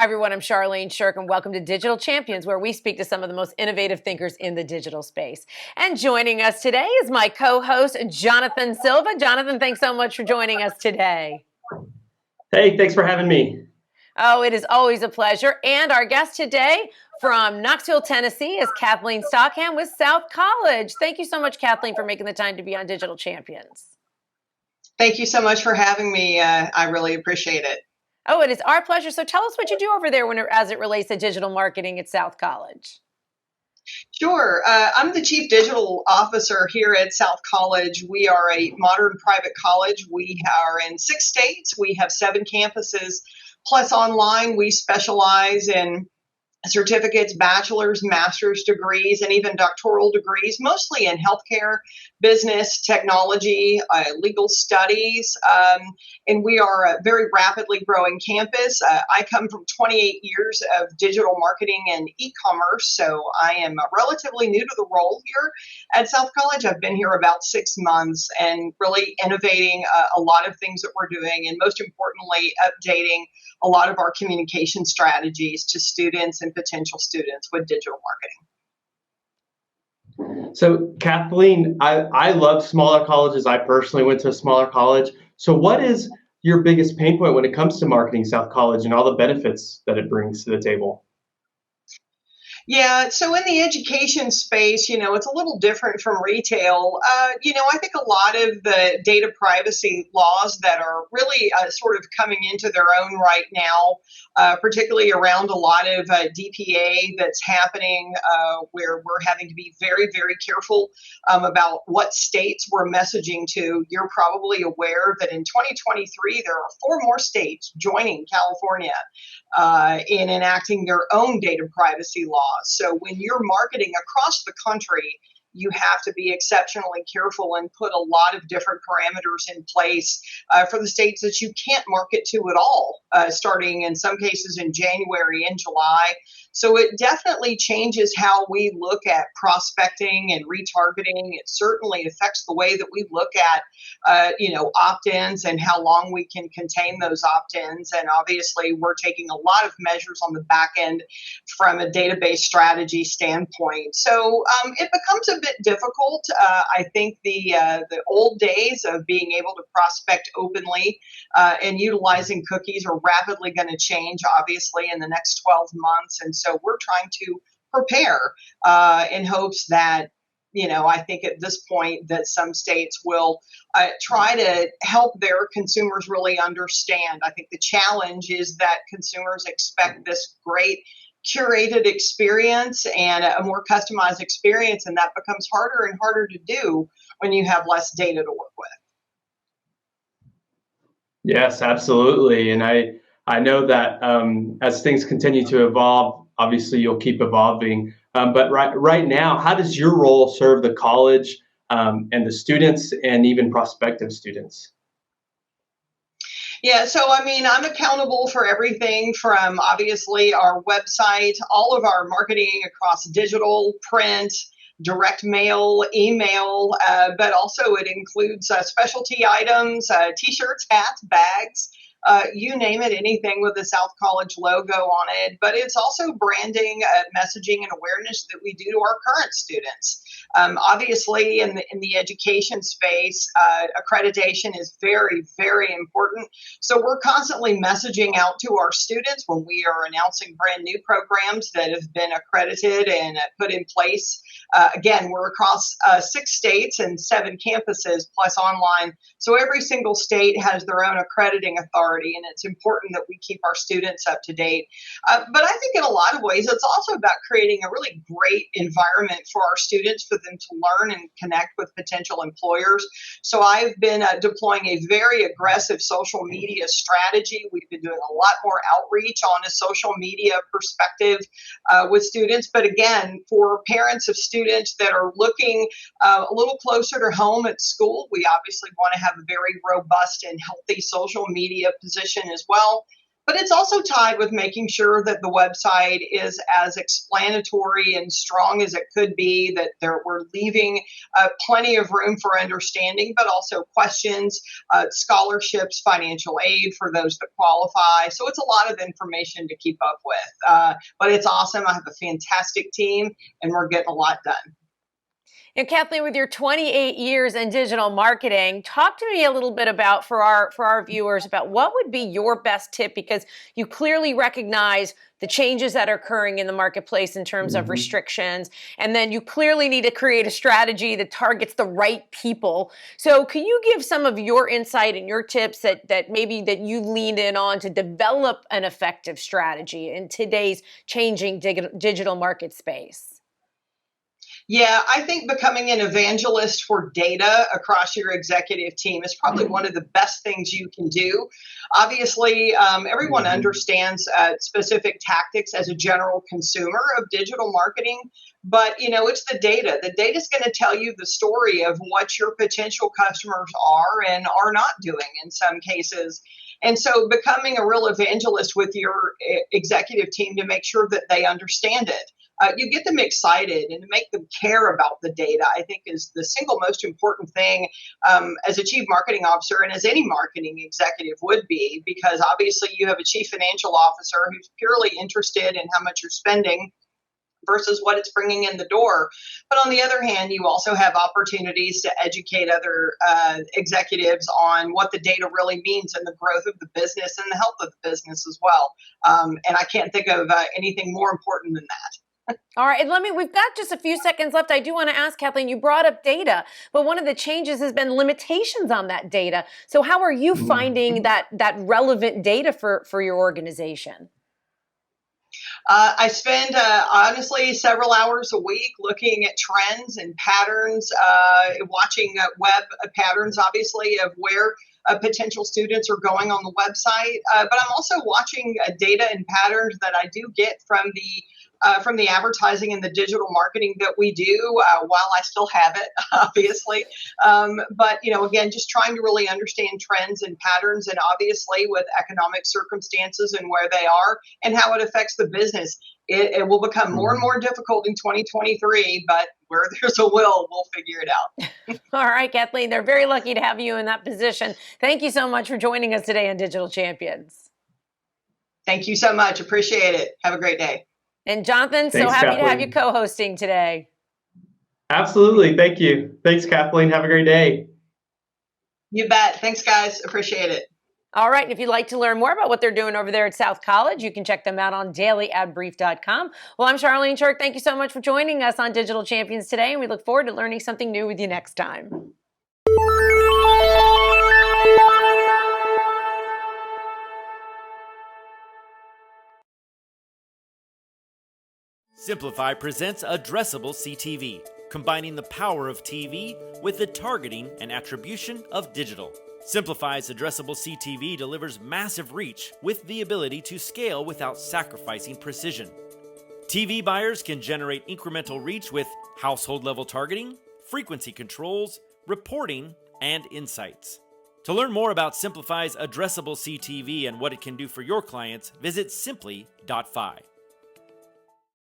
Hi, everyone. I'm Charlene Shirk, and welcome to Digital Champions, where we speak to some of the most innovative thinkers in the digital space. And joining us today is my co-host, Jonathan Silva. Jonathan, thanks so much for joining us today. Hey, thanks for having me. Oh, it is always a pleasure. And our guest today from Knoxville, Tennessee is Kathleen Stockham with South College. Thank you so much, Kathleen, for making the time to be on Digital Champions. Thank you so much for having me. I really appreciate it. Oh, it is our pleasure. So tell us what you do over there as it relates to digital marketing at South College. Sure. I'm the Chief Digital Officer here at South College. We are a modern private college. We are in 6 states. We have 7 campuses. Plus online, we specialize in certificates, bachelor's, master's degrees, and even doctoral degrees, mostly in healthcare, business, technology, legal studies. And we are a very rapidly growing campus. I come from 28 years of digital marketing and e-commerce, so I am relatively new to the role here at South College. I've been here about 6 months and really innovating a lot of things that we're doing, and most importantly, updating a lot of our communication strategies to students and potential students with digital marketing. So, Kathleen, I love smaller colleges. I personally went to a smaller college. So, what is your biggest pain point when it comes to marketing South College and all the benefits that it brings to the table? Yeah, so in the education space, it's a little different from retail. I think a lot of the data privacy laws that are really sort of coming into their own right now, particularly around a lot of DPA that's happening, where we're having to be very, very careful about what states we're messaging to. You're probably aware that in 2023, there are 4 more states joining California in enacting their own data privacy laws. So when you're marketing across the country, you have to be exceptionally careful and put a lot of different parameters in place for the states that you can't market to at all, starting in some cases in January and July. So it definitely changes how we look at prospecting and retargeting. It certainly affects the way that we look at, opt-ins and how long we can contain those opt-ins. And obviously, we're taking a lot of measures on the back end from a database strategy standpoint. So it becomes a bit difficult. I think the old days of being able to prospect openly and utilizing cookies are rapidly going to change, obviously, in the next 12 months. And so we're trying to prepare in hopes that, I think at this point that some states will try to help their consumers really understand. I think the challenge is that consumers expect this great curated experience and a more customized experience, and that becomes harder and harder to do when you have less data to work with. Yes, absolutely. And I know that as things continue to evolve, obviously you'll keep evolving. But right now, how does your role serve the college and the students and even prospective students? Yeah, so I'm accountable for everything from obviously our website, all of our marketing across digital, print, direct mail, email, but also it includes specialty items, t-shirts, hats, bags, you name it, anything with the South College logo on it. But it's also branding, messaging, and awareness that we do to our current students. Obviously, in the education space, accreditation is very, very important. So we're constantly messaging out to our students when we are announcing brand new programs that have been accredited and put in place. Again, we're across 6 states and 7 campuses plus online. So every single state has their own accrediting authority, and it's important that we keep our students up to date. But I think in a lot of ways, it's also about creating a really great environment for our students, for them to learn and connect with potential employers. So I've been deploying a very aggressive social media strategy. We've been doing a lot more outreach on a social media perspective with students. But again, for parents of students that are looking a little closer to home at school, we obviously want to have a very robust and healthy social media position as well. But it's also tied with making sure that the website is as explanatory and strong as it could be, that we're leaving plenty of room for understanding, but also questions, scholarships, financial aid for those that qualify. So it's a lot of information to keep up with. But it's awesome. I have a fantastic team, and we're getting a lot done. And Kathleen, with your 28 years in digital marketing, talk to me a little bit about, for our viewers, about what would be your best tip, because you clearly recognize the changes that are occurring in the marketplace in terms of restrictions, and then you clearly need to create a strategy that targets the right people. So can you give some of your insight and your tips that maybe that you leaned in on to develop an effective strategy in today's changing digital market space? Yeah, I think becoming an evangelist for data across your executive team is probably one of the best things you can do. Obviously, everyone understands specific tactics as a general consumer of digital marketing, but it's the data. The data is going to tell you the story of what your potential customers are and are not doing in some cases. And so becoming a real evangelist with your executive team to make sure that they understand it. You get them excited and to make them care about the data, I think, is the single most important thing as a chief marketing officer and as any marketing executive would be, because obviously you have a chief financial officer who's purely interested in how much you're spending versus what it's bringing in the door. But on the other hand, you also have opportunities to educate other executives on what the data really means and the growth of the business and the health of the business as well. And I can't think of anything more important than that. All right, we've got just a few seconds left. I do want to ask, Kathleen, you brought up data, but one of the changes has been limitations on that data. So how are you finding that relevant data for your organization? I spend honestly several hours a week looking at trends and patterns, watching web patterns, obviously, of where potential students are going on the website. But I'm also watching data and patterns that I do get from the advertising and the digital marketing that we do while I still have it, obviously. But, again, just trying to really understand trends and patterns, and obviously with economic circumstances and where they are and how it affects the business. It will become more and more difficult in 2023, but where there's a will, we'll figure it out. All right, Kathleen, they're very lucky to have you in that position. Thank you so much for joining us today on Digital Champions. Thank you so much. Appreciate it. Have a great day. And Jonathan, Thanks, so happy Kathleen. to have you co-hosting today. Absolutely. Thank you. Thanks, Kathleen. Have a great day. You bet. Thanks, guys. Appreciate it. All right. And if you'd like to learn more about what they're doing over there at South College, you can check them out on dailyadbrief.com. Well, I'm Charlene Shirk. Thank you so much for joining us on Digital Champions today, and we look forward to learning something new with you next time. Simplify presents Addressable CTV, combining the power of TV with the targeting and attribution of digital. Simplify's Addressable CTV delivers massive reach with the ability to scale without sacrificing precision. TV buyers can generate incremental reach with household-level targeting, frequency controls, reporting, and insights. To learn more about Simplify's Addressable CTV and what it can do for your clients, visit simply.fi.